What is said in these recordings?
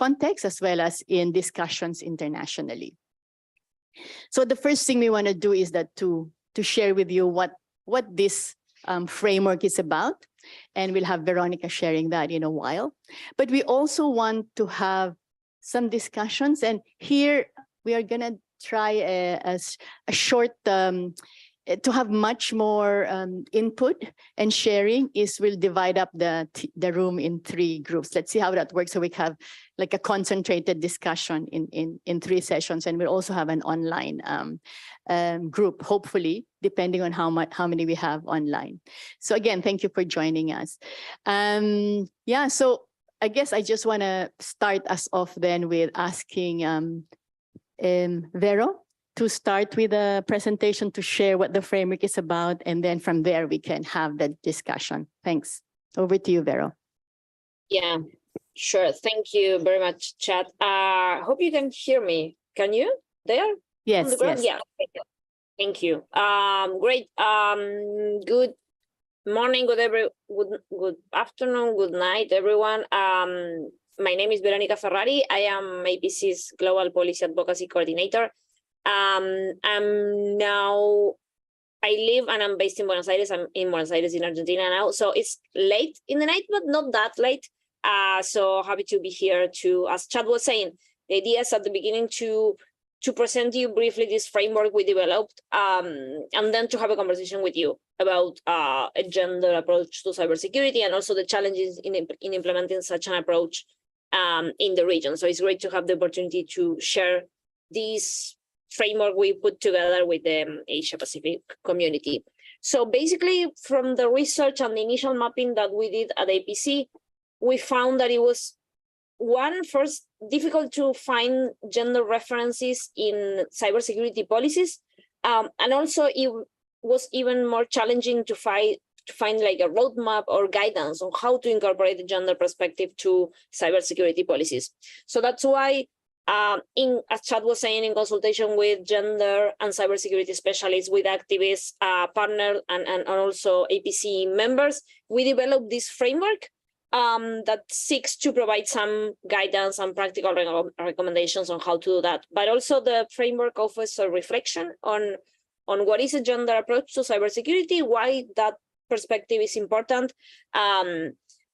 context as well as in discussions internationally. So the first thing we want to do is that to share with you what this framework is about. And we'll have Veronica sharing that in a while. But we also want to have some discussions. And here we are going to try a short, to have much more input and sharing is we'll divide up the room in 3 groups. Let's see how that works. So we have like a concentrated discussion in 3 sessions. And we'll also have an online group, hopefully, depending on how many we have online. So again, thank you for joining us. Yeah, so I guess I just want to start us off then with asking Vero to start with a presentation to share what the framework is about. And then from there, we can have the discussion. Thanks. Over to you, Vero. Yeah, sure. Thank you very much, Chad. Hope you can hear me. Can you? There? Yes, yes. Yeah. Thank you. Great. Good morning, good afternoon, good night, everyone. My name is Veronica Ferrari. I am APC's Global Policy Advocacy Coordinator. I live and I'm based in Buenos Aires. I'm in Buenos Aires in Argentina now. So it's late in the night, but not that late. So happy to be here to, as Chad was saying, the idea is at the beginning to present you briefly this framework we developed, and then to have a conversation with you about a gender approach to cybersecurity and also the challenges in implementing such an approach in the region. So it's great to have the opportunity to share this framework we put together with the Asia Pacific community. So basically, from the research and the initial mapping that we did at APC, we found that it was first difficult to find gender references in cybersecurity policies, and also it was even more challenging to find like a roadmap or guidance on how to incorporate the gender perspective to cybersecurity policies. So that's why, as Chad was saying, in consultation with gender and cybersecurity specialists, with activists, partners, and also APC members, we developed this framework that seeks to provide some guidance and practical recommendations on how to do that. But also the framework offers a reflection on what is a gender approach to cybersecurity, why that perspective is important.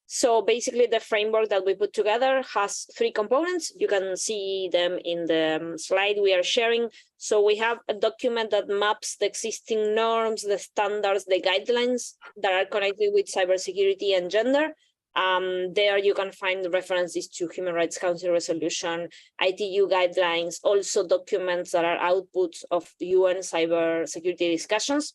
So basically the framework that we put together has 3 components. You can see them in the slide we are sharing. So we have a document that maps the existing norms, the standards, the guidelines that are connected with cybersecurity and gender. There you can find references to Human Rights Council resolution, ITU guidelines, also documents that are outputs of the UN cybersecurity discussions.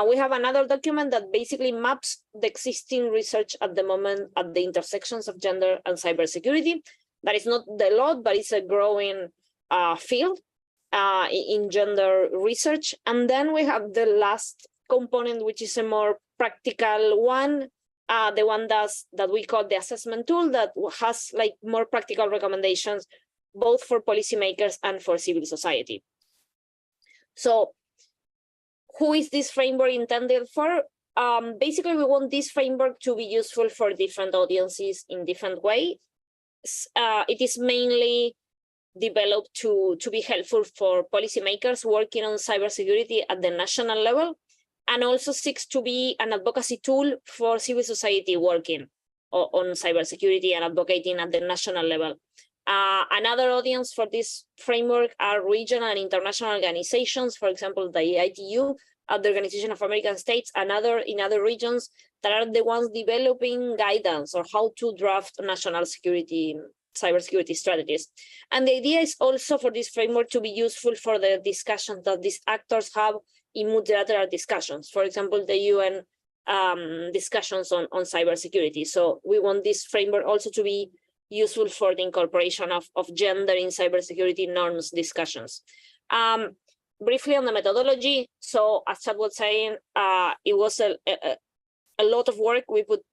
We have another document that basically maps the existing research at the moment at the intersections of gender and cybersecurity. That is not the lot, but it's a growing field in gender research. And then we have the last component, which is a more practical one, the one that we call the assessment tool, that has like more practical recommendations, both for policymakers and for civil society. So who is this framework intended for? Basically, we want this framework to be useful for different audiences in different ways. It is mainly developed to be helpful for policymakers working on cybersecurity at the national level, and also seeks to be an advocacy tool for civil society working on cybersecurity and advocating at the national level. Another audience for this framework are regional and international organizations, for example, the ITU, the Organization of American States, and in other regions that are the ones developing guidance on how to draft national cybersecurity strategies. And the idea is also for this framework to be useful for the discussions that these actors have in multilateral discussions, for example, the UN discussions on cybersecurity. So we want this framework also to be useful for the incorporation of gender in cybersecurity norms discussions. Briefly on the methodology, so as Chad was saying, it was a lot of work we put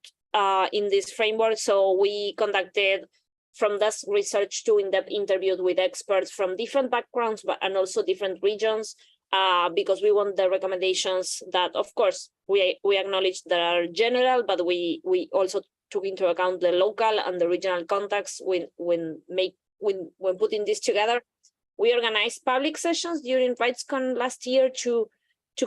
in this framework. So we conducted from desk research to in-depth interviews with experts from different backgrounds, and also different regions, because we want the recommendations that, of course, we acknowledge that are general, but we also took into account the local and the regional context when putting this together. We organized public sessions during RightsCon last year to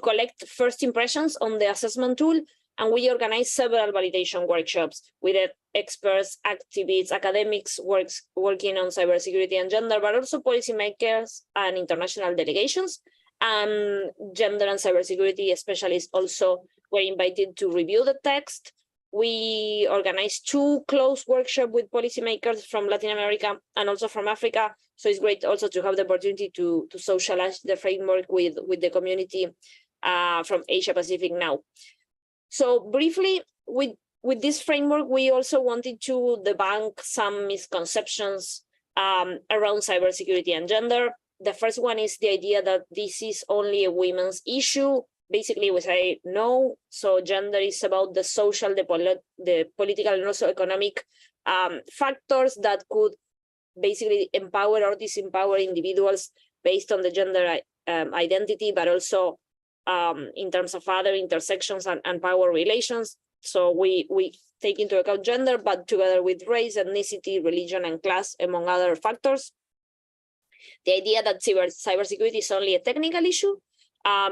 collect first impressions on the assessment tool, and we organized several validation workshops with experts, activists, academics working on cybersecurity and gender, but also policymakers and international delegations. Gender and cybersecurity specialists also were invited to review the text. We organized 2 close workshops with policymakers from Latin America and also from Africa. So it's great also to have the opportunity to socialize the framework with the community from Asia Pacific now. So briefly, with this framework, we also wanted to debunk some misconceptions around cybersecurity and gender. The first one is the idea that this is only a women's issue. Basically, we say no. So gender is about the social, the political, and also economic factors that could basically empower or disempower individuals based on the gender identity, but also in terms of other intersections and power relations. So we take into account gender, but together with race, ethnicity, religion, and class, among other factors. The idea that cybersecurity is only a technical issue.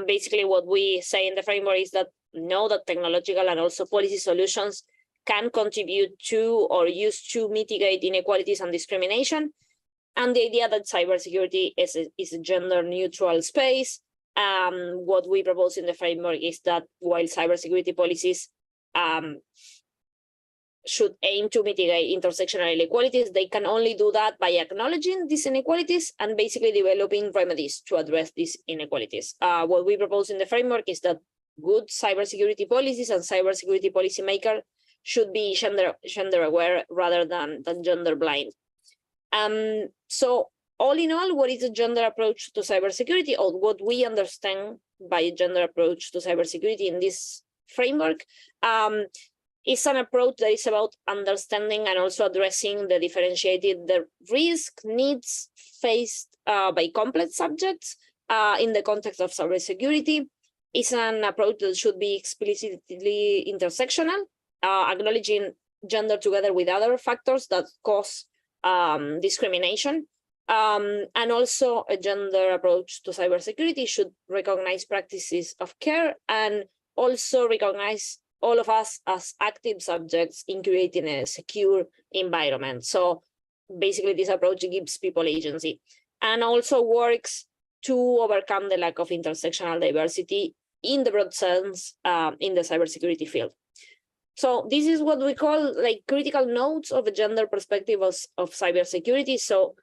Basically, what we say in the framework is that no, that technological and also policy solutions can contribute to or used to mitigate inequalities and discrimination. And the idea that cybersecurity is a gender-neutral space. What we propose in the framework is that while cybersecurity policies should aim to mitigate intersectional inequalities, they can only do that by acknowledging these inequalities and basically developing remedies to address these inequalities. What we propose in the framework is that good cybersecurity policies and cybersecurity policymakers should be gender aware rather than gender blind. So all in all, what is a gender approach to cybersecurity, or what we understand by a gender approach to cybersecurity in this framework? Is an approach that is about understanding and also addressing the differentiated risk needs faced by complex subjects in the context of cybersecurity. It's an approach that should be explicitly intersectional, acknowledging gender together with other factors that cause discrimination. And also a gender approach to cybersecurity should recognize practices of care and also recognize all of us as active subjects in creating a secure environment. So basically this approach gives people agency and also works to overcome the lack of intersectional diversity in the broad sense in the cybersecurity field. So this is what we call like critical nodes of a gender perspective of cybersecurity. So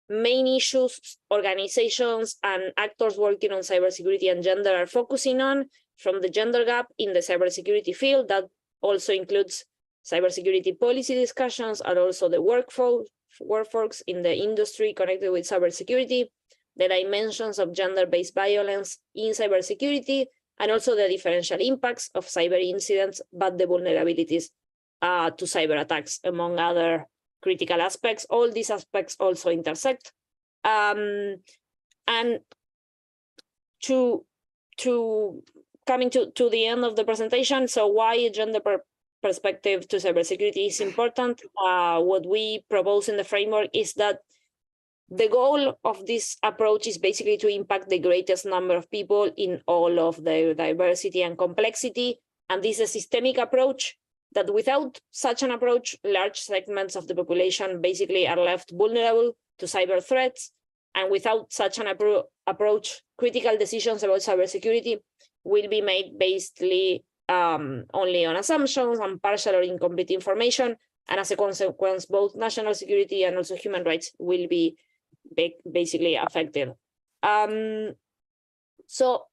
main issues organizations and actors working on cybersecurity and gender are focusing on, from the gender gap in the cybersecurity field, that also includes cybersecurity policy discussions and also the workforce in the industry connected with cybersecurity, the dimensions of gender-based violence in cybersecurity, and also the differential impacts of cyber incidents, but the vulnerabilities to cyber attacks, among other critical aspects. All these aspects also intersect. And coming to the end of the presentation, so why a gender perspective to cybersecurity is important. What we propose in the framework is that the goal of this approach is basically to impact the greatest number of people in all of their diversity and complexity. And this is a systemic approach that without such an approach, large segments of the population basically are left vulnerable to cyber threats. And without such an approach, critical decisions about cybersecurity will be made basically only on assumptions and partial or incomplete information. And as a consequence, both national security and also human rights will be basically affected. So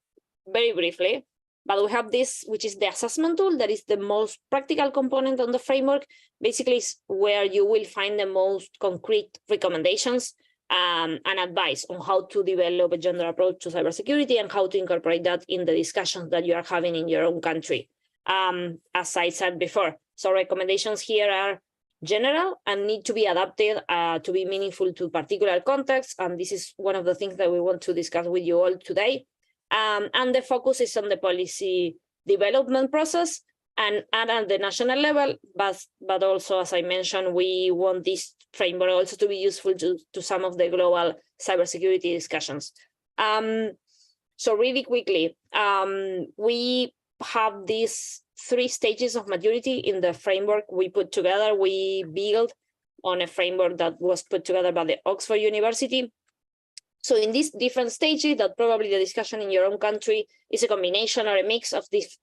very briefly, but we have this, which is the assessment tool, that is the most practical component on the framework. Basically, is where you will find the most concrete recommendations and advice on how to develop a gender approach to cybersecurity and how to incorporate that in the discussions that you are having in your own country. As I said before, so recommendations here are general and need to be adapted to be meaningful to particular contexts. And this is one of the things that we want to discuss with you all today. And the focus is on the policy development process. and at the national level, but also, as I mentioned, we want this framework also to be useful to some of the global cybersecurity discussions. So really quickly, we have these 3 stages of maturity in the framework we put together. We build on a framework that was put together by the Oxford University. So in these different stages, that probably the discussion in your own country is a combination or a mix of these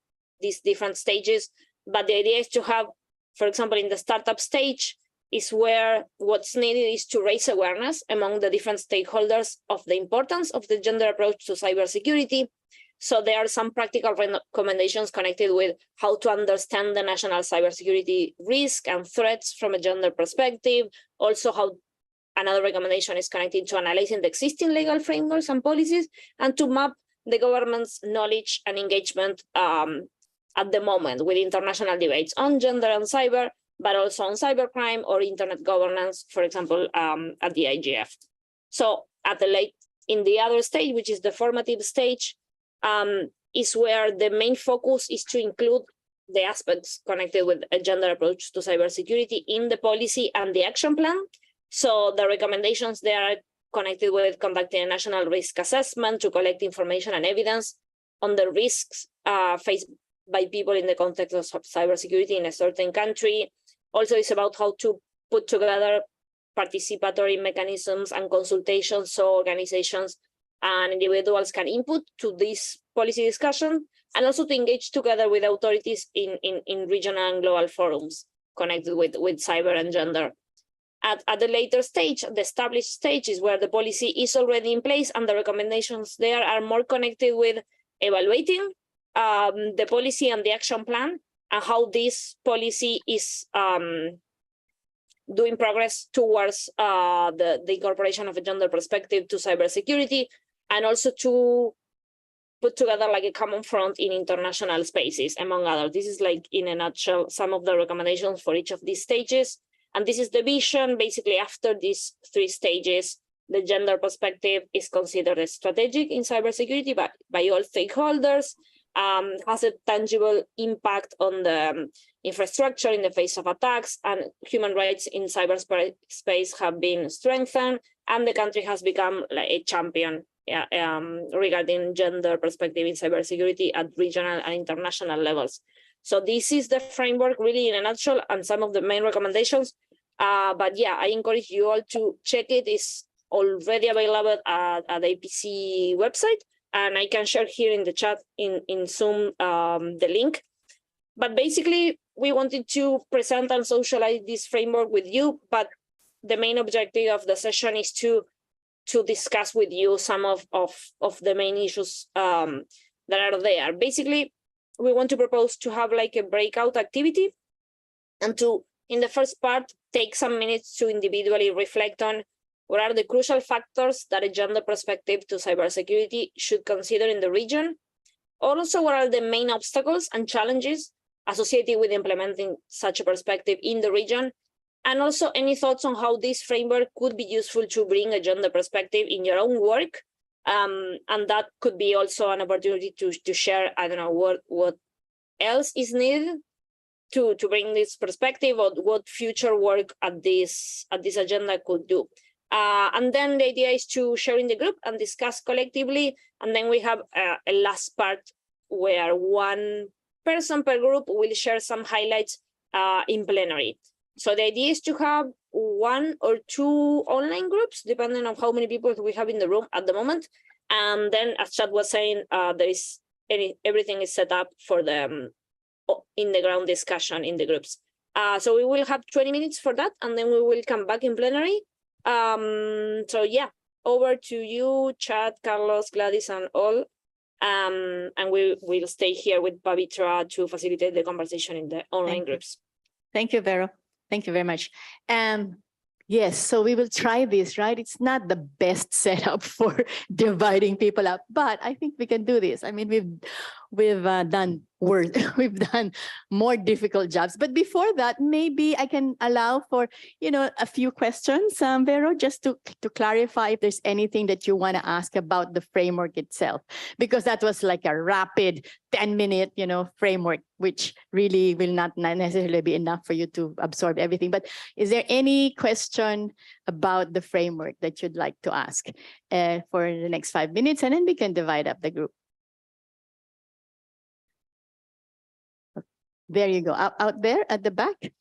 different stages. But the idea is to have, for example, in the startup stage, is where what's needed is to raise awareness among the different stakeholders of the importance of the gender approach to cybersecurity. So there are some practical recommendations connected with how to understand the national cybersecurity risk and threats from a gender perspective. Also, how another recommendation is connected to analyzing the existing legal frameworks and policies, and to map the government's knowledge and engagement at the moment with international debates on gender and cyber, but also on cybercrime or internet governance, for example, at the APrIGF. So in the other stage, which is the formative stage, is where the main focus is to include the aspects connected with a gender approach to cybersecurity in the policy and the action plan. So the recommendations there are connected with conducting a national risk assessment to collect information and evidence on the risks faced by people in the context of cybersecurity in a certain country. Also, it's about how to put together participatory mechanisms and consultations so organizations and individuals can input to this policy discussion, and also to engage together with authorities in regional and global forums connected with cyber and gender. At the later stage, the established stage, is where the policy is already in place, and the recommendations there are more connected with evaluating the policy and the action plan, and how this policy is doing progress towards the incorporation of a gender perspective to cybersecurity, and also to put together like a common front in international spaces, among others. This is like, in a nutshell, some of the recommendations for each of these stages. And this is the vision. Basically, after these 3 stages, the gender perspective is considered as strategic in cybersecurity by all stakeholders, has a tangible impact on the infrastructure in the face of attacks, and human rights in cyberspace have been strengthened, and the country has become like a champion regarding gender perspective in cybersecurity at regional and international levels. So this is the framework really in a nutshell, and some of the main recommendations. But yeah, I encourage you all to check it. It's already available at APC website, and I can share here in the chat in Zoom the link. But basically, we wanted to present and socialize this framework with you, but the main objective of the session is to discuss with you some of the main issues that are there. Basically, we want to propose to have like a breakout activity, and to, in the first part, take some minutes to individually reflect on what are the crucial factors that a gender perspective to cybersecurity should consider in the region. Also, what are the main obstacles and challenges associated with implementing such a perspective in the region, and also any thoughts on how this framework could be useful to bring a gender perspective in your own work. And that could be also an opportunity to share, I don't know, what else is needed to bring this perspective, or what future work at this agenda could do. And then the idea is to share in the group and discuss collectively. And then we have a last part where one person per group will share some highlights in plenary. So the idea is to have 1 or 2 online groups, depending on how many people we have in the room at the moment. And then, as Chad was saying, everything is set up for the in-the-ground discussion in the groups. So we will have 20 minutes for that, and then we will come back in plenary. So yeah, over to you, Chad, Carlos, Gladys, and all. And we will stay here with Pavitra to facilitate the conversation in the online groups. Thank you, Vero. Thank you very much. Yes, so we will try this, right? It's not the best setup for dividing people up, but I think we can do this. I mean, we've done worse. We've done more difficult jobs. But before that, maybe I can allow for, a few questions, Vero, just to clarify if there's anything that you want to ask about the framework itself, because that was like a rapid 10-minute, framework, which really will not necessarily be enough for you to absorb everything. But is there any question about the framework that you'd like to ask for the next 5 minutes? And then we can divide up the group. There you go, out there at the back.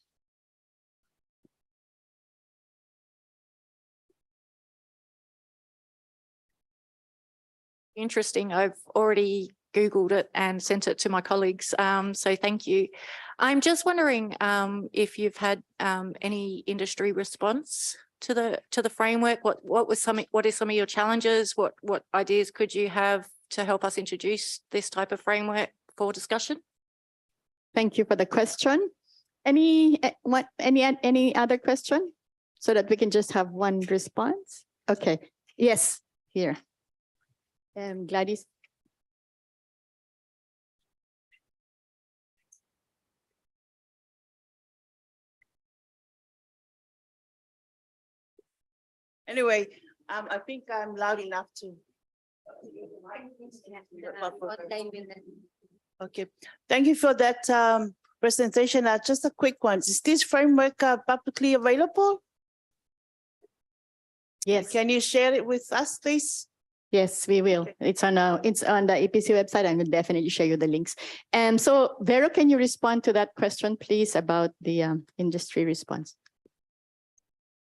Interesting. I've already Googled it and sent it to my colleagues. So thank you. I'm just wondering if you've had any industry response to the framework. What is some of your challenges? What ideas could you have to help us introduce this type of framework for discussion? Thank you for the question. Any other question so that we can just have one response? Okay. Yes, here. Gladys. Anyway, I think I'm loud enough to. Okay, thank you for that presentation. Just a quick one. Is this framework publicly available? Yes. Can you share it with us, please? Yes, we will. Okay. It's on the APC website. I will definitely share you the links. So Vero, can you respond to that question, please, about the industry response?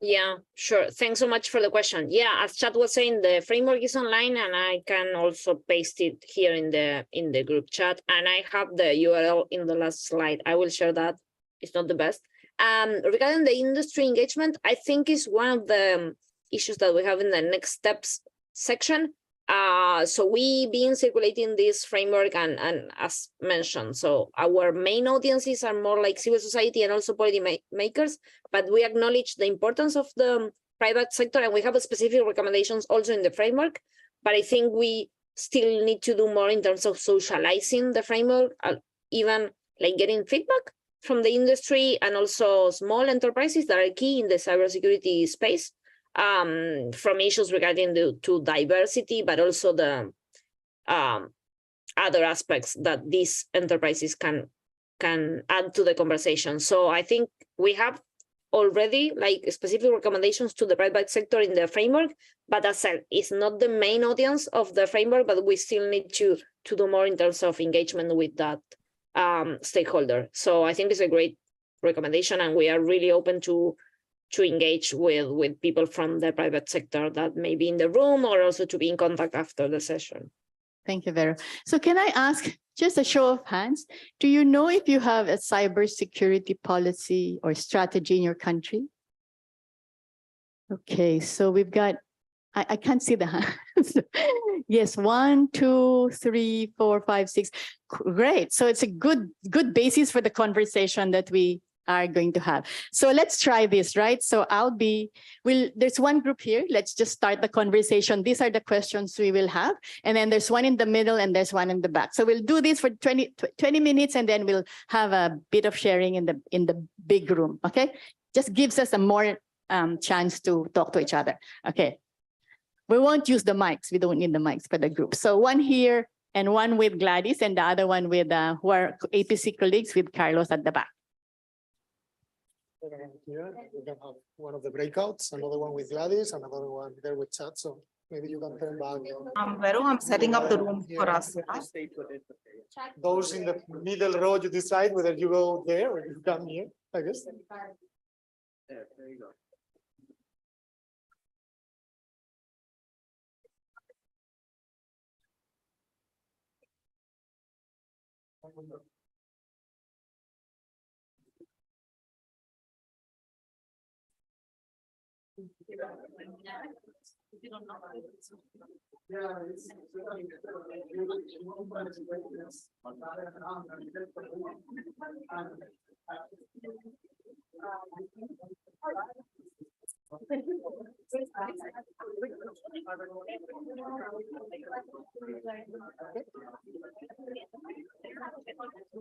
Yeah, sure. Thanks so much for the question. Yeah, as Chad was saying, the framework is online, and I can also paste it here in the group chat. And I have the URL in the last slide. I will share that. It's not the best. Regarding the industry engagement, I think is one of the issues that we have in the next steps section. So we been circulating this framework and as mentioned, so our main audiences are more like civil society and also policy makers, but we acknowledge the importance of the private sector, and we have specific recommendations also in the framework. But I think we still need to do more in terms of socializing the framework, even like getting feedback from the industry and also small enterprises that are key in the cybersecurity space. From issues regarding to diversity, but also the other aspects that these enterprises can add to the conversation. So I think we have already like specific recommendations to the private sector in the framework, but as I said, it's not the main audience of the framework, but we still need to do more in terms of engagement with that stakeholder. So I think it's a great recommendation, and we are really open to engage with people from the private sector that may be in the room, or also to be in contact after the session. Thank you, Vero. So can I ask just a show of hands? Do you know if you have a cybersecurity policy or strategy in your country? Okay, so we've got, I can't see the hands. Yes, 1, 2, 3, 4, 5, 6. Great. So it's a good basis for the conversation that we are going to have. So let's try this, right? So there's one group here. Let's just start the conversation. These are the questions we will have. And then there's one in the middle and there's one in the back. So we'll do this for 20 minutes, and then we'll have a bit of sharing in the big room, okay? Just gives us a more chance to talk to each other, okay? We won't use the mics. We don't need the mics for the group. So one here and one with Gladys, and the other one with who are APC colleagues with Carlos at the back. Here, we're gonna have one of the breakouts, another one with Gladys, another one there with Chad. So maybe you can turn back. Vero, I'm setting up the room for us. Those in the middle row, you decide whether you go there or you come here, I guess. There you go. So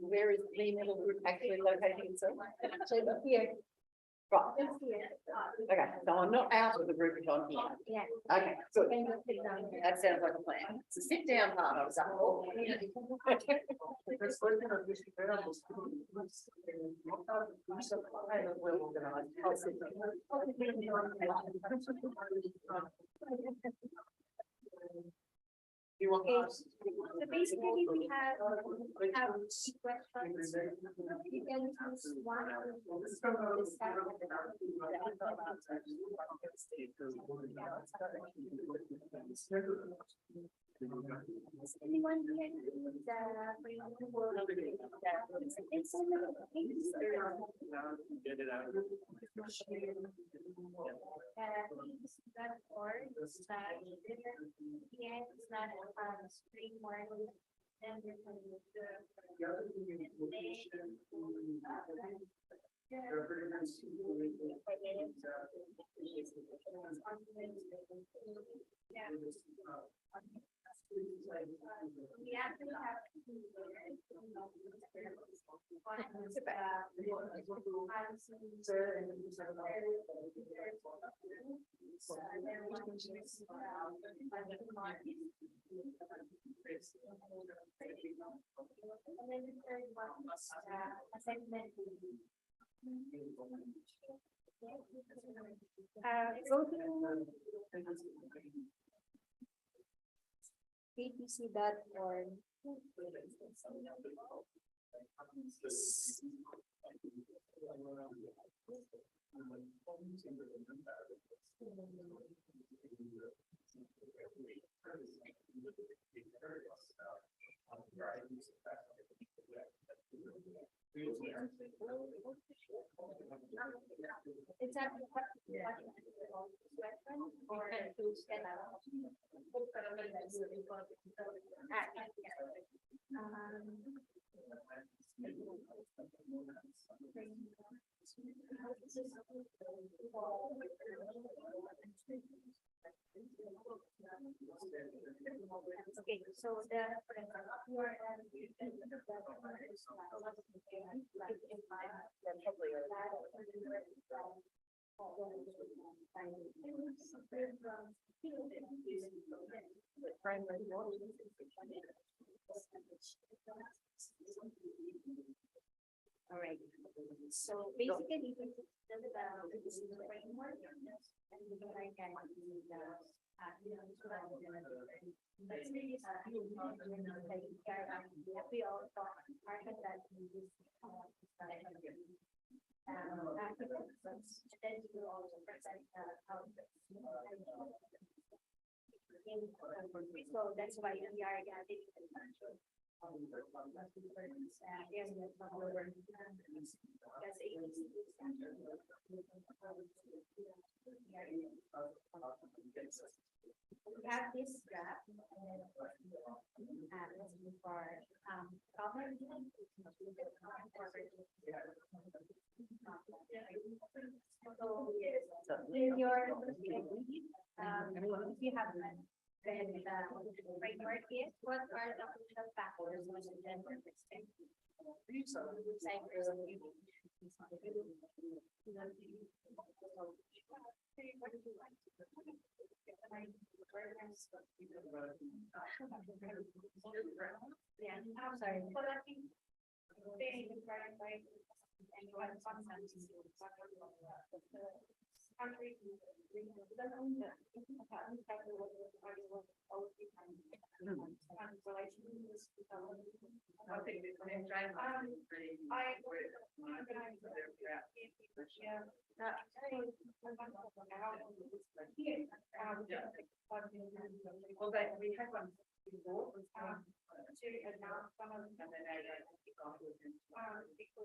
where is the middle group actually located? So actually up here. Right. Okay, so I'm not out of the group, it's on here. Yeah. Okay, good. That sounds like a plan. It's a sit down part of You want Okay. us? So basically we have two questions. You can choose one from this side. Is anyone here the it's in the framework. Then we actually have and then the third one is assessment. APC.org. It's a okay, so the all right. So basically, this is the framework, and we can we all talk that then you will also present so that's why we are getting we have this draft for common so in your if you have read the framework is what are the crucial factors when the gender perspective cybersecurity. Yeah, I'm sorry. To announce some of them. Because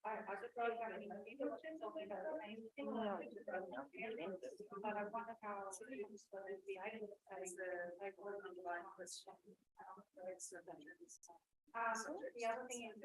I just wrote down in the meeting, but I wonder how the item as the question. The other thing is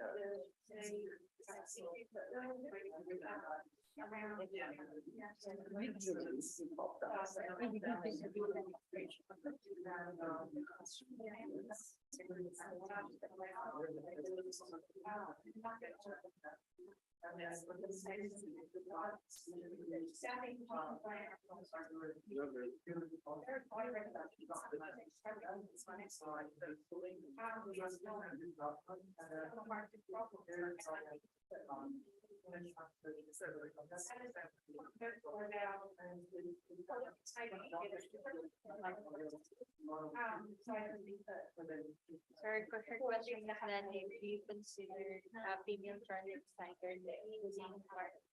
Sorry, for her question, then if you consider female journalists standard using part of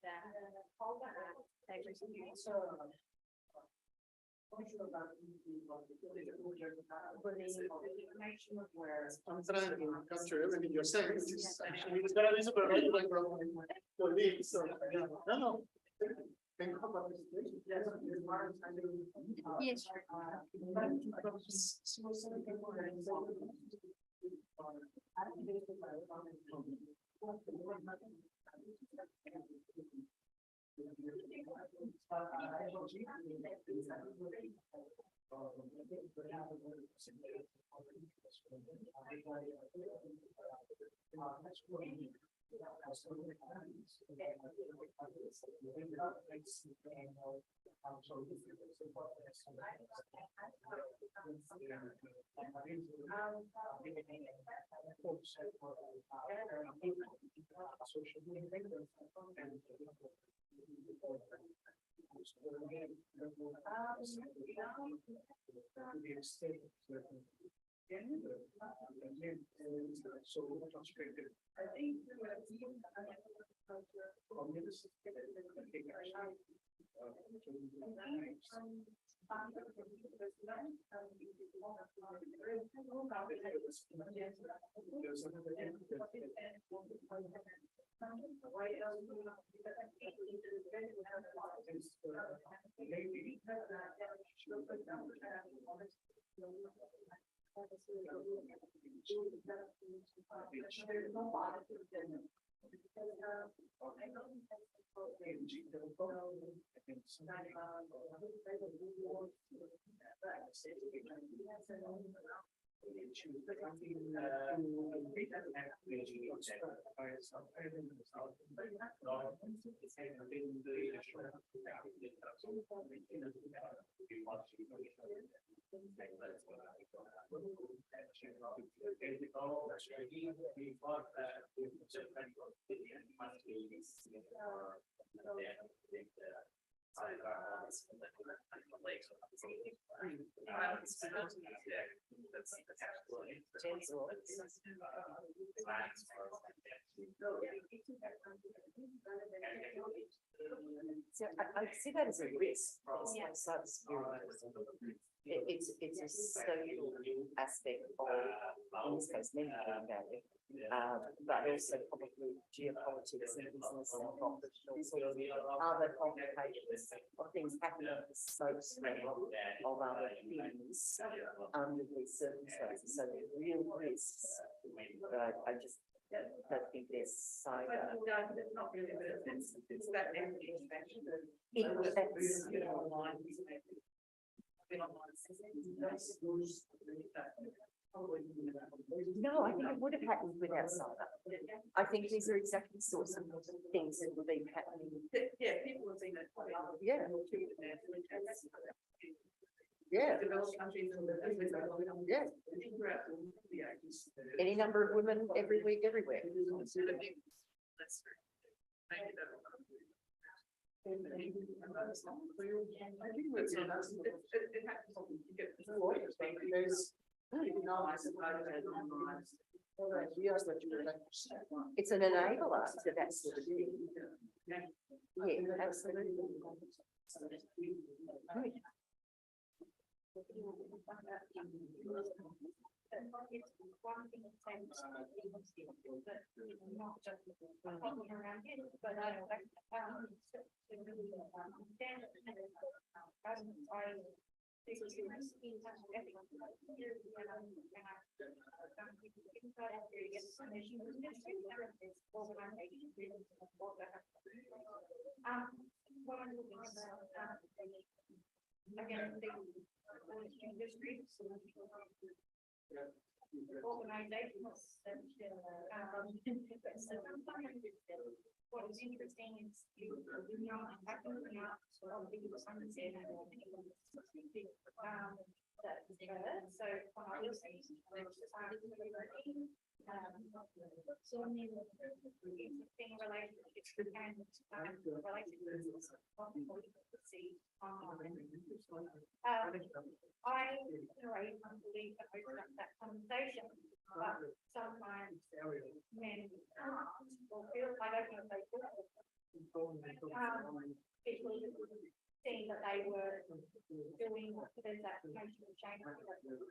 the cybersecurity. I'm trying to capture everything you're saying. It's gonna be super hard like for me, so, no. Think about the situation. Yes. So I see that as a risk. It's a social aspect of, in this case, mental value, but also probably geopolitics and business and professional sort of other complications of things happening in the scope of other things under these circumstances. So the real risks, but I just don't think there's cyber. No, I think it would have happened without cyber. I think these are exactly the sorts of things that would be happening. Yeah, people have seen that. Yeah. Yeah. Yeah. Any number of women every week, everywhere. It's an enabler to that sort of thing. Yeah, absolutely. It's one thing that not just the problem around it, but I again, the industry, organizations that what is interesting is you know actually not so people understand that so when I was saying so many thing relationships and relationships see I believe that open up that conversation, but sometimes men will feel, I don't know if they feel people seeing that they were doing there's that emotional change about those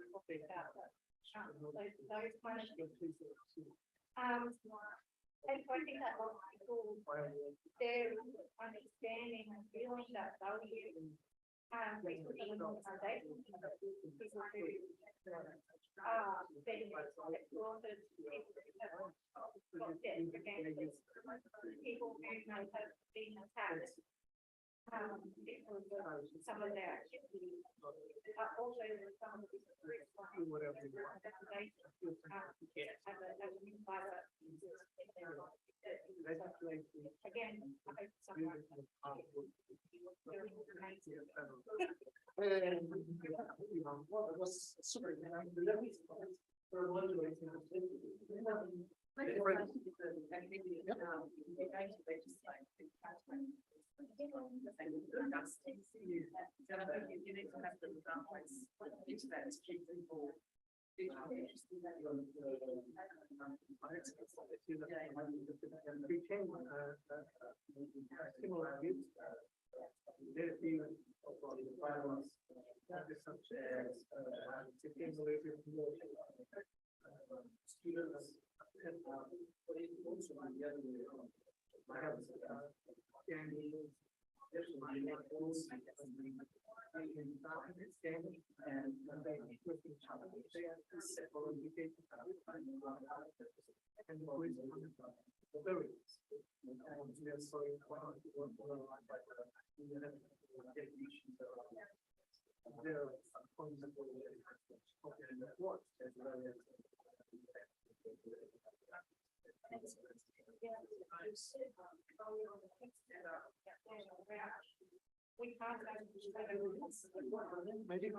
questions. And so I think that a lot of people, their understanding and feeling that value within an organization, people who being exploited, people who may have been attacked because of some of their activities, also some of the again, it was super. Maybe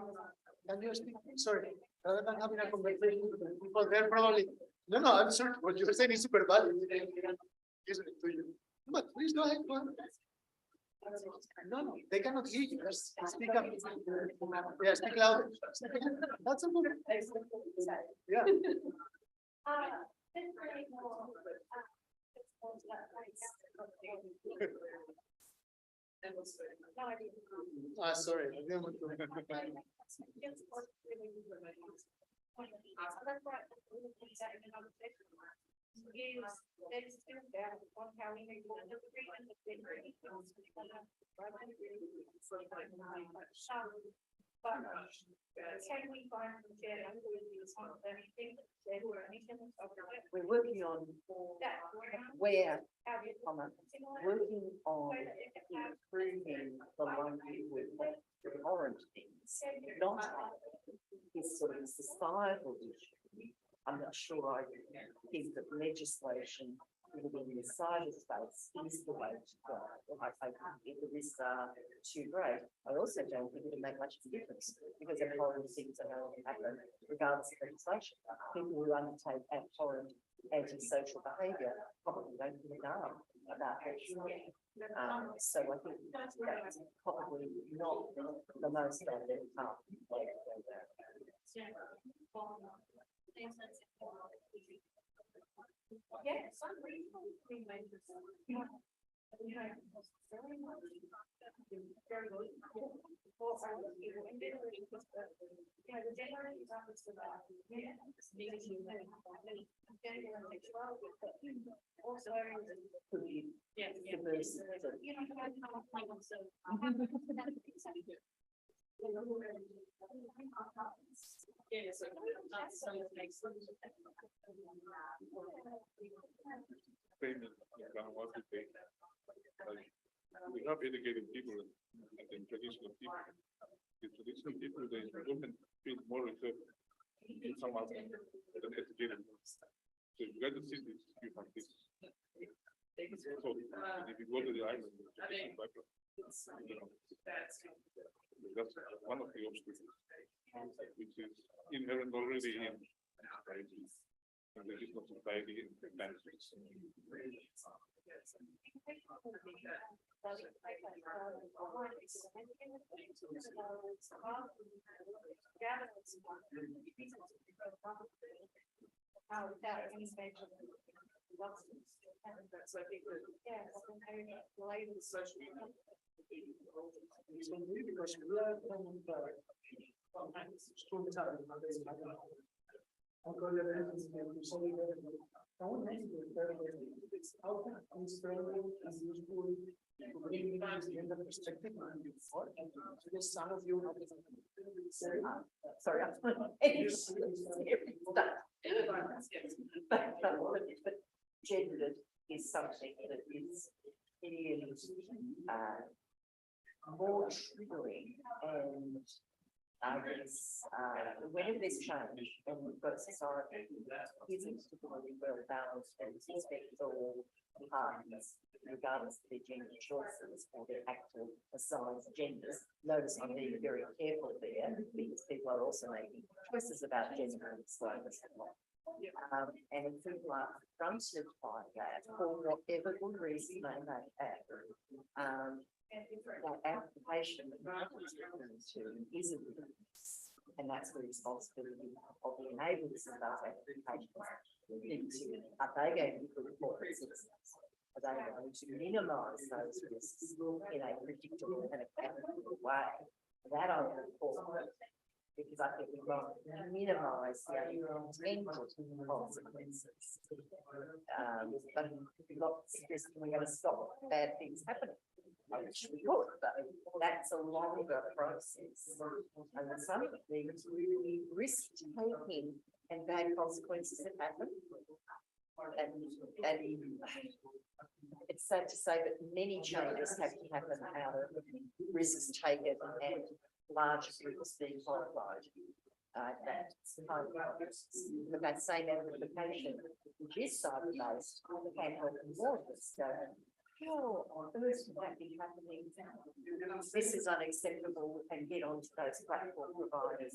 can you speak? Sorry, rather than having a conversation with the people there, probably. No, I'm sorry. What you're saying is super valid. Isn't it to you? But please go ahead. No, they cannot hear you. Just speak up. Yeah, speak louder. That's a good. Yeah. Sorry. I didn't want to. Can we find We're working on where, working on improving the livelihood of foreign things, not this sort of societal issue. I'm not sure I think that legislation within the cyberspace is the way to go. I think if the risks are too great, I also don't think it'll make much of a difference because abhorrent things are going to happen regardless of legislation. People who undertake abhorrent antisocial behaviour probably don't give a damn about that. So I think that's probably not the most ideal path. Yes, Also, Could be yeah, diverse. Payment in Vanuatu pay. We have educated people and traditional people. The traditional people, the government feel more reserved in some out than educated. So you got to see this, you have this. So if you go to the island, you know, that's one of the obstacles, which is inherent already in society, and the traditional society and advances. So maybe because we are from storytelling, how can instrumental and useful to bring this gender perspective and before, because some of you have Sorry. But gendered is something that is more triggering and whenever there's change and we've got a society isn't particularly well balanced and respects all parties, regardless of their gender choices or their actual assigned genders. Notice I'm being very careful there because people are also making choices about gender and assignments. And if people are confronted by that for whatever good reason they may have, that application that is referring to is a weakness, and that's the responsibility of the enablers of those applications. Are they going to be good corporate citizens? Are they going to minimise those risks in a predictable and accountable way? That I would call because I think we want to minimise the unintended consequences. But not suggesting we're going to stop bad things happening. Which we could, but that's a longer process. And some of these really risk taking and bad consequences that happen. And it's sad to say that many changes have to happen out of risks taken and large groups being qualified. That's but that same amplification, which is cyber-based, can help more of us go. How on earth would that be happening? This is unacceptable and get onto those platform providers.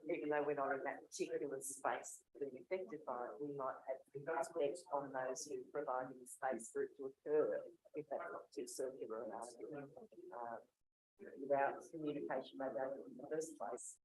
Even though we're not in that particular space being affected by it, we might have to effect on those who are providing the space for it to occur if that's not too circular without communication made out in the first place.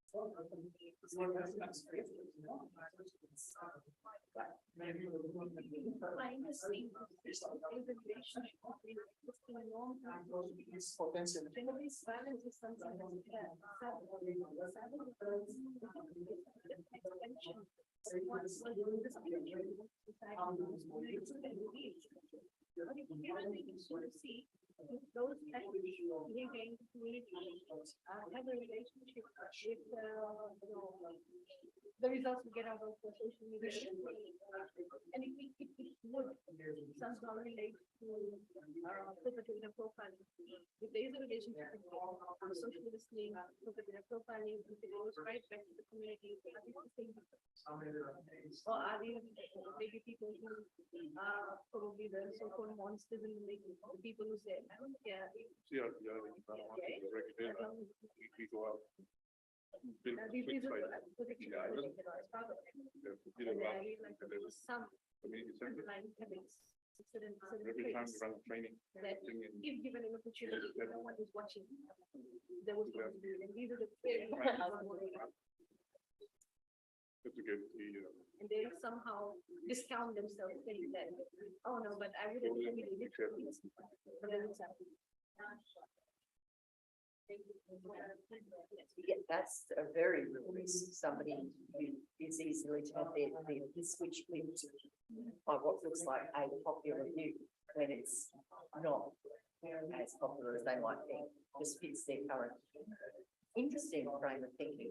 Those behaving communities have a relationship with the results we get out of the social media. And it would somehow relate to perpetrator profiling. If there is a relationship with social listening, perpetrator profiling, if it goes right back to the community, are these the same people? Or are these maybe people who are probably the so-called monsters in the people who say, I don't care. We go out. Some every time we run training, that if given an opportunity, no one is watching, there would be, and these are the have to get the, And they somehow discount themselves, saying that, oh no, but I wouldn't really do this. But then it's happening. Yeah, that's a very real risk. Somebody who is easily to have their switch flipped by what looks like a popular view when it's not as popular as they might think, just fits their current interesting frame of thinking.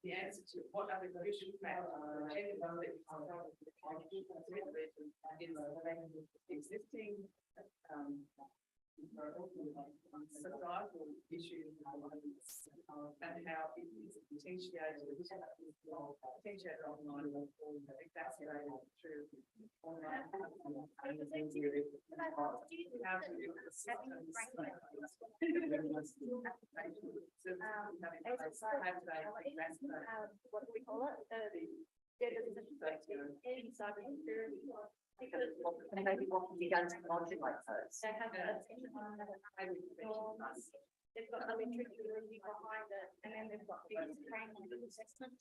The answer to what other issues matter, existing societal issues and how it is potentiated online, exacerbated through online. What do we call it? Cybersecurity. Because And maybe what can be done to modulate those. they have that they've got the literacy behind it, and then they've got the training and assessment.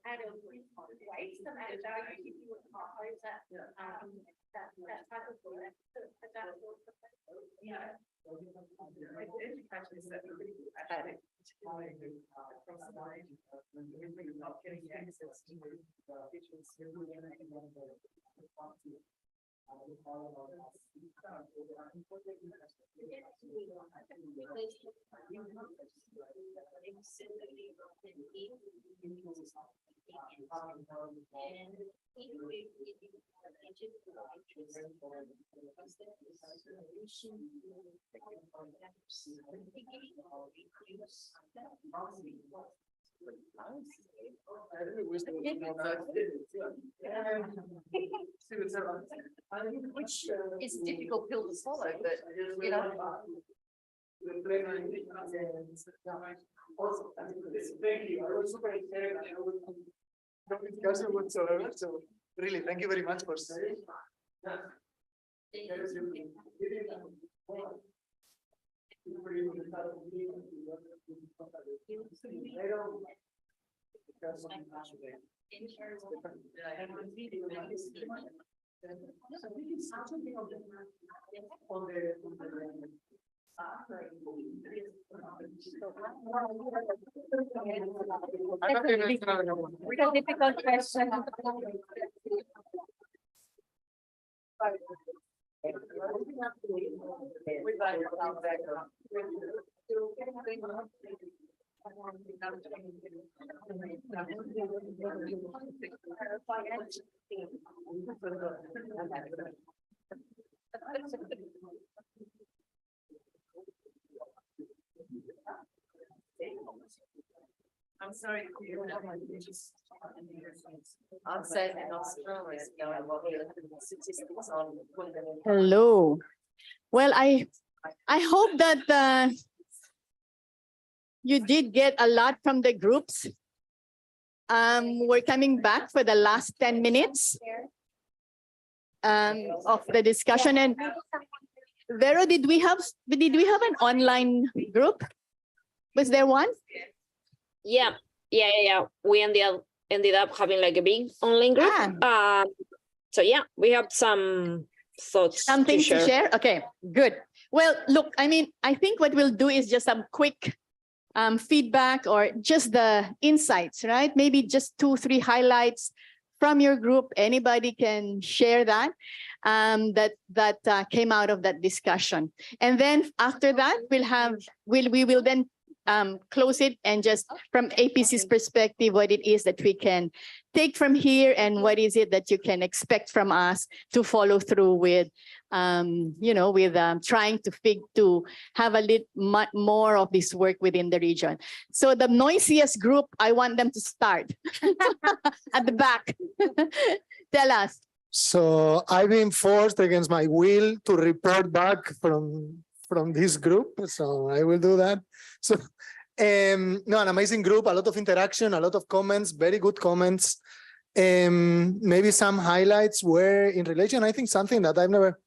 Added weight and added value if you would not pose that type of work. Yeah. Education is certainly across the line, we're not getting access to Which is a difficult pill to swallow, but you know. Thank you. I was super excited. No discussion whatsoever. So really, thank you very much for saying. We got difficult question. I'm sorry. I'm saying that Australia is going well, statistics on. Hello. Well, I hope that you did get a lot from the groups. We're coming back for the last 10 minutes of the discussion. And Vero, did we have an online group? Was there one? Yeah. We ended up having like a big online group. So yeah, we have some thoughts. Some things to share? Okay, good. Well, look, I mean, I think what we'll do is just some quick feedback or just the insights, right? Maybe just 2-3 highlights from your group. Anybody can share that that came out of that discussion. And then after that, we will then close it and just from APC's perspective, what it is that we can take from here and what is it that you can expect from us to follow through with, trying to have a little more of this work within the region. So the noisiest group, I want them to start at the back. Tell us. So I've been forced against my will to report back from this group. So I will do that. So no, an amazing group, a lot of interaction, a lot of comments, very good comments. Maybe some highlights were in relation. I think something that I've never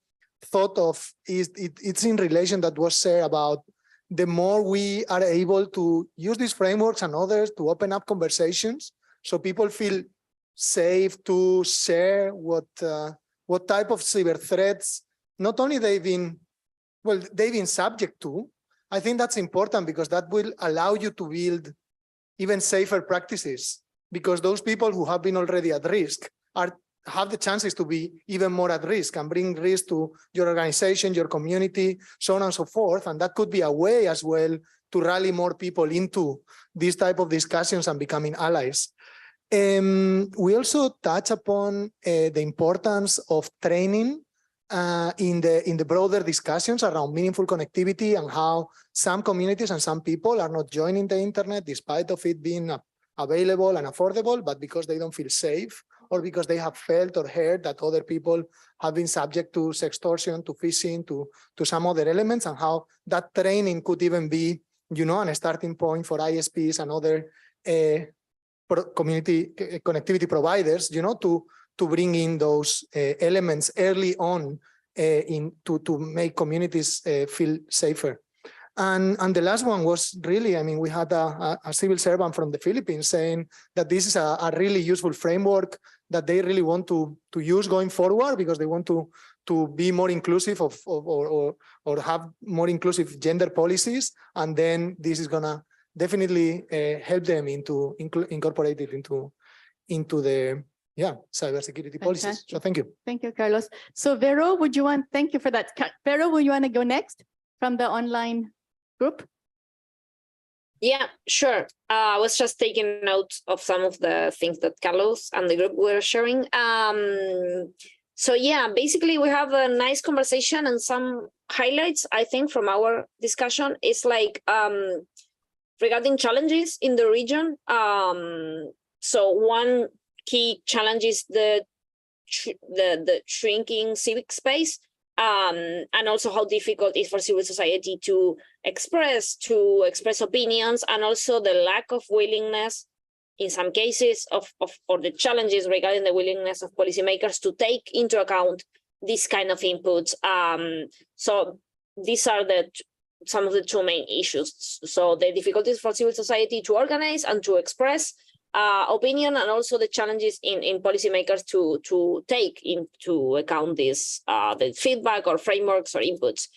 thought of is it's in relation that was said about the more we are able to use these frameworks and others to open up conversations so people feel safe to share what type of cyber threats not only they've been subject to. I think that's important because that will allow you to build even safer practices, because those people who have been already at risk have the chances to be even more at risk and bring risk to your organization, your community, so on and so forth. And that could be a way as well to rally more people into these type of discussions and becoming allies. We also touch upon the importance of training in the broader discussions around meaningful connectivity and how some communities and some people are not joining the internet despite of it being available and affordable, but because they don't feel safe or because they have felt or heard that other people have been subject to sextortion, to phishing, to some other elements, and how that training could even be, a starting point for ISPs and other community connectivity providers, to bring in those elements early on to make communities feel safer. And the last one was really, we had a civil servant from the Philippines saying that this is a really useful framework that they really want to use going forward because they want to be more inclusive or have more inclusive gender policies. And then this is gonna definitely help them into incorporate it into the cybersecurity policies. So thank you. Thank you, Carlos. So Vero, thank you for that. Vero, would you want to go next from the online group? Yeah, sure. I was just taking note of some of the things that Carlos and the group were sharing. So yeah, basically we have a nice conversation and some highlights, I think, from our discussion is like regarding challenges in the region. So one key challenge is the shrinking civic space, and also how difficult it is for civil society to express opinions, and also the lack of willingness in some cases or the challenges regarding the willingness of policymakers to take into account this kind of inputs. So these are some of the two main issues. So the difficulties for civil society to organize and to express opinion, and also the challenges in policymakers to take into account this the feedback or frameworks or inputs.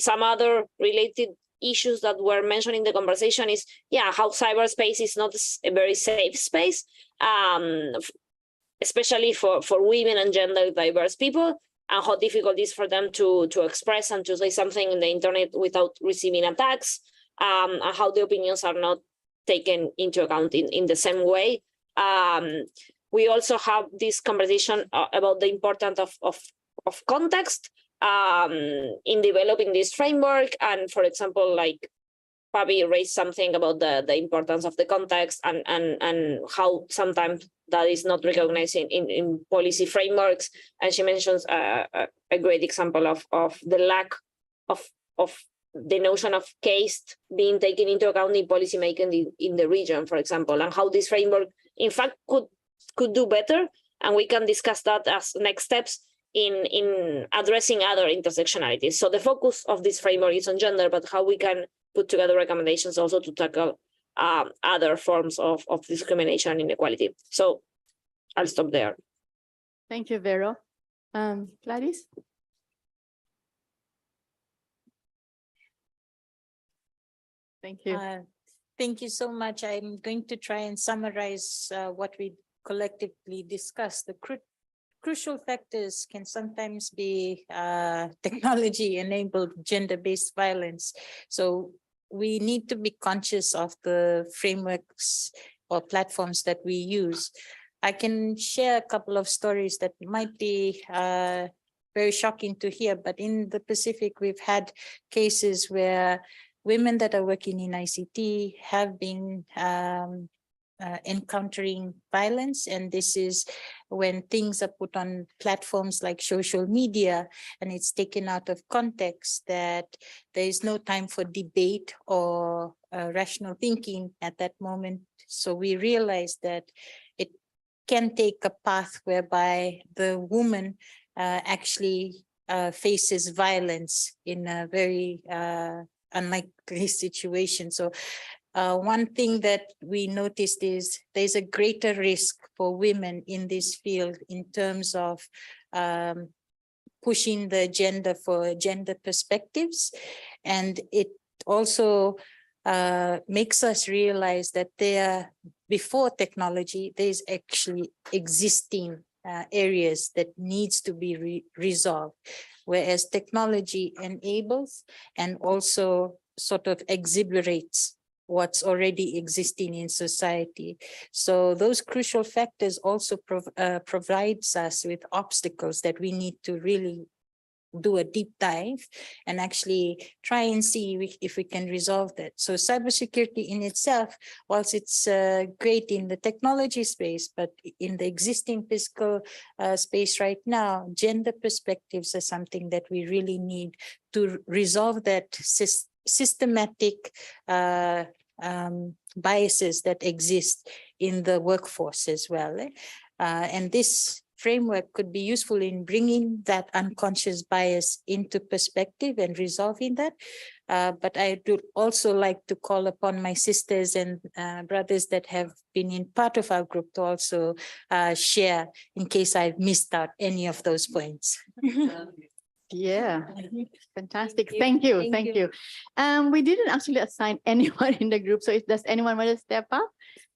Some other related issues that were mentioned in the conversation is how cyberspace is not a very safe space, especially for women and gender diverse people, and how difficult it is for them to express and to say something in the internet without receiving attacks, and how the opinions are not taken into account in the same way. We also have this conversation about the importance of context in developing this framework. And for example, like Pavi raised something about the importance of the context and how sometimes that is not recognized in policy frameworks. And she mentions a great example of the lack of the notion of caste being taken into account in policy making in the region, for example, and how this framework, in fact, could do better. And we can discuss that as next steps in addressing other intersectionalities. So the focus of this framework is on gender, but how we can put together recommendations also to tackle other forms of discrimination and inequality. So I'll stop there. Thank you, Vero. Gladys? Thank you. Thank you so much. I'm going to try and summarize what we collectively discussed. The crucial factors can sometimes be technology-enabled gender-based violence. So we need to be conscious of the frameworks or platforms that we use. I can share a couple of stories that might be very shocking to hear, but in the Pacific, we've had cases where women that are working in ICT have been encountering violence, and this is when things are put on platforms like social media and it's taken out of context, that there is no time for debate or rational thinking at that moment. So we realize that it can take a path whereby the woman actually faces violence in a very unlikely situation. So one thing that we noticed is there's a greater risk for women in this field in terms of pushing the agenda for gender perspectives. And it also makes us realize that before technology, there's actually existing areas that needs to be resolved, whereas technology enables and also sort of exhibits what's already existing in society. So those crucial factors also provides us with obstacles that we need to really do a deep dive and actually try and see if we can resolve that. So cybersecurity in itself, whilst it's great in the technology space, but in the existing physical space right now, gender perspectives are something that we really need to resolve that systematic biases that exist in the workforce as well. And this framework could be useful in bringing that unconscious bias into perspective and resolving that. But I do also like to call upon my sisters and brothers that have been in part of our group to also share in case I've missed out any of those points. Yeah, fantastic. Thank you. Thank you. We didn't actually assign anyone in the group. So does anyone want to step up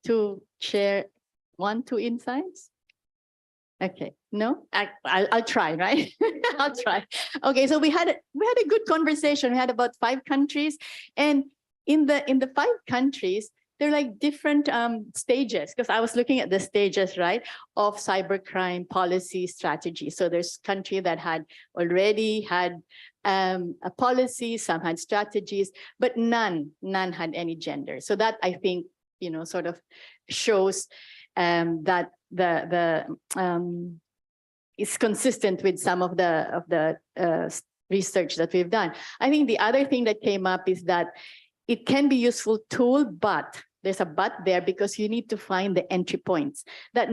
to share 1-2 insights? Okay, no, I'll try, right? I'll try. Okay, so we had a good conversation. We had about 5 countries, and in the 5 countries, they're like different stages, because I was looking at the stages, right, of cybercrime policy strategy. So there's country that had already had a policy, some had strategies, but none had any gender. So that, I think, sort of shows that is consistent with some of the research that we've done. I think the other thing that came up is that it can be a useful tool, but there's a but there, because you need to find the entry points that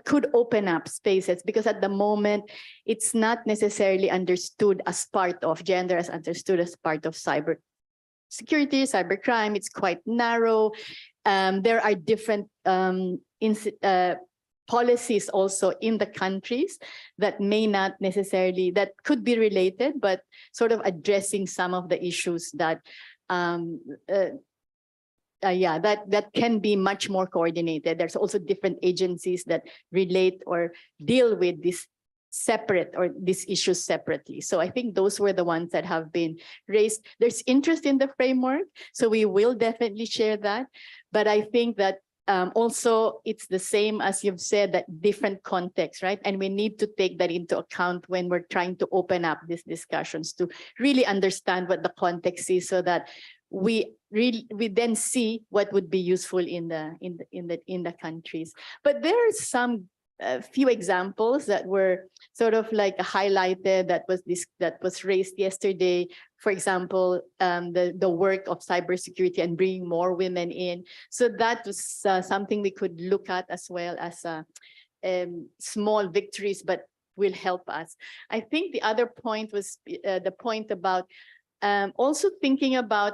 could open up spaces, because at the moment it's not necessarily understood as part of gender, as understood as part of cybersecurity, cybercrime. It's quite narrow. There are different policies also in the countries that may not necessarily, that could be related, but sort of addressing some of the issues that that can be much more coordinated. There's also different agencies that relate or deal with this separate, or these issues separately. So I think those were the ones that have been raised. There's interest in the framework, so we will definitely share that. But I think that also it's the same as you've said, that different context, right? And we need to take that into account when we're trying to open up these discussions, to really understand what the context is, so that we then see what would be useful in the countries. But there are some few examples that were sort of like highlighted, that was raised yesterday. For example, the work of cybersecurity and bringing more women in. So that was something we could look at, as well as small victories, but will help us. I think the other point was the point about also thinking about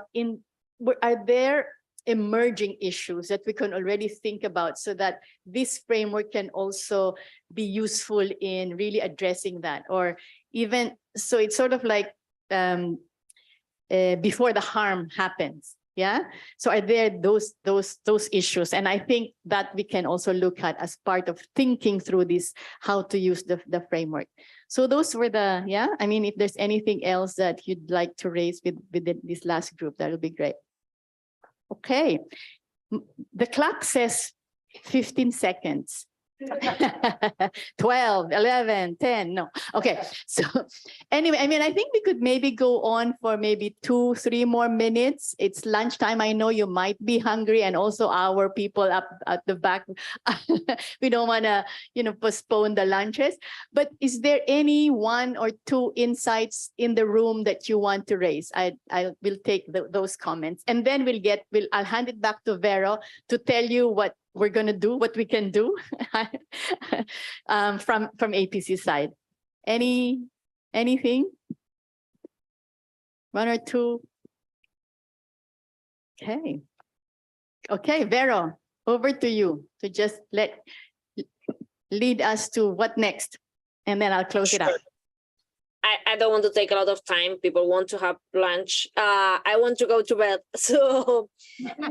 are there emerging issues that we can already think about, so that this framework can also be useful in really addressing that, or even so it's sort of like before the harm happens. Yeah. So are there those issues? And I think that we can also look at as part of thinking through this, how to use the framework. So those were the, yeah, I mean, if there's anything else that you'd like to raise with this last group, that would be great. Okay, the clock says 15 seconds. 12, 11, 10, no. Okay, so anyway, I mean, I think we could maybe go on for maybe 2-3 more minutes. It's lunchtime. I know you might be hungry, and also our people up at the back, we don't want to, you know, postpone the lunches. But is there any 1 or 2 insights in the room that you want to raise? I will take those comments, and then I'll hand it back to Vero to tell you what we're going to do, what we can do from APC side. Anything? 1 or 2? Okay. Okay, Vero, over to you to just lead us to what next, and then I'll close it up. I don't want to take a lot of time. People want to have lunch. I want to go to bed. So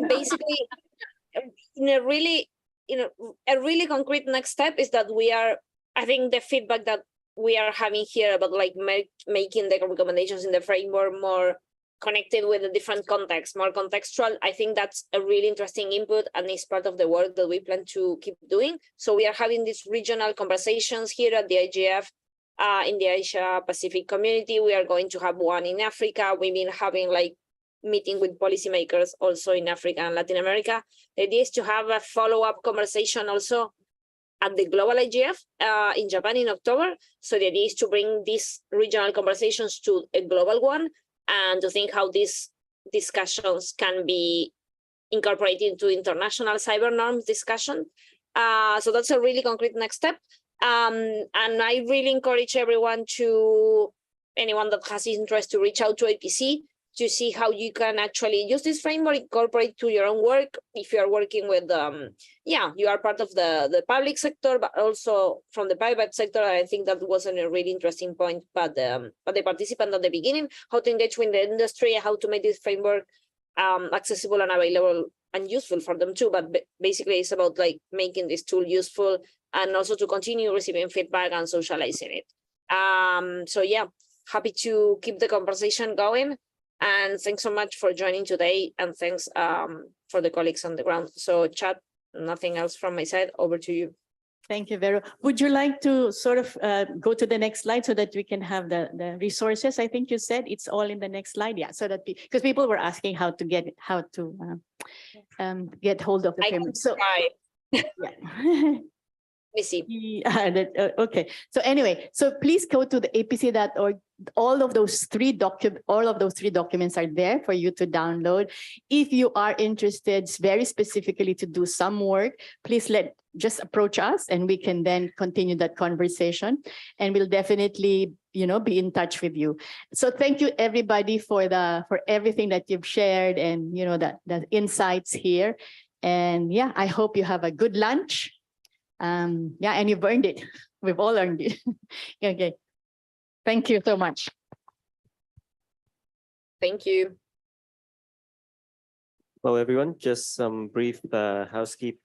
basically, a really concrete next step is that I think the feedback that we are having here about like making the recommendations in the framework more connected with a different context, more contextual. I think that's a really interesting input, and is part of the work that we plan to keep doing. So we are having these regional conversations here at the IGF in the Asia Pacific community. We are going to have one in Africa. We've been having like meeting with policymakers also in Africa and Latin America. The idea is to have a follow-up conversation also at the global IGF in Japan in October. So the idea is to bring these regional conversations to a global one, and to think how these discussions can be incorporated into international cyber norms discussion. So that's a really concrete next step. And I really encourage anyone that has interest to reach out to APC to see how you can actually use this framework, incorporate to your own work. If you are working with, you are part of the public sector, but also from the private sector. I think that wasn't a really interesting point, but the participant at the beginning, how to engage with the industry, how to make this framework accessible and available and useful for them too. But basically it's about like making this tool useful, and also to continue receiving feedback and socializing it. So yeah, happy to keep the conversation going. And thanks so much for joining today, and thanks for the colleagues on the ground. So Chad, nothing else from my side, over to you. Thank you, Vero. Would you like to sort of go to the next slide so that we can have the resources? I think you said it's all in the next slide. Yeah, so that because people were asking how to get hold of the framework. So yeah. Let me see. Okay. So anyway, so please go to the apc.org. All of those three documents are there for you to download. If you are interested very specifically to do some work, please just approach us, and we can then continue that conversation, and we'll definitely, be in touch with you. So thank you everybody for everything that you've shared, and the insights here. And yeah, I hope you have a good lunch. And you've earned it. We've all earned it. Okay. Thank you so much. Thank you. Hello, everyone. Just some brief housekeeping.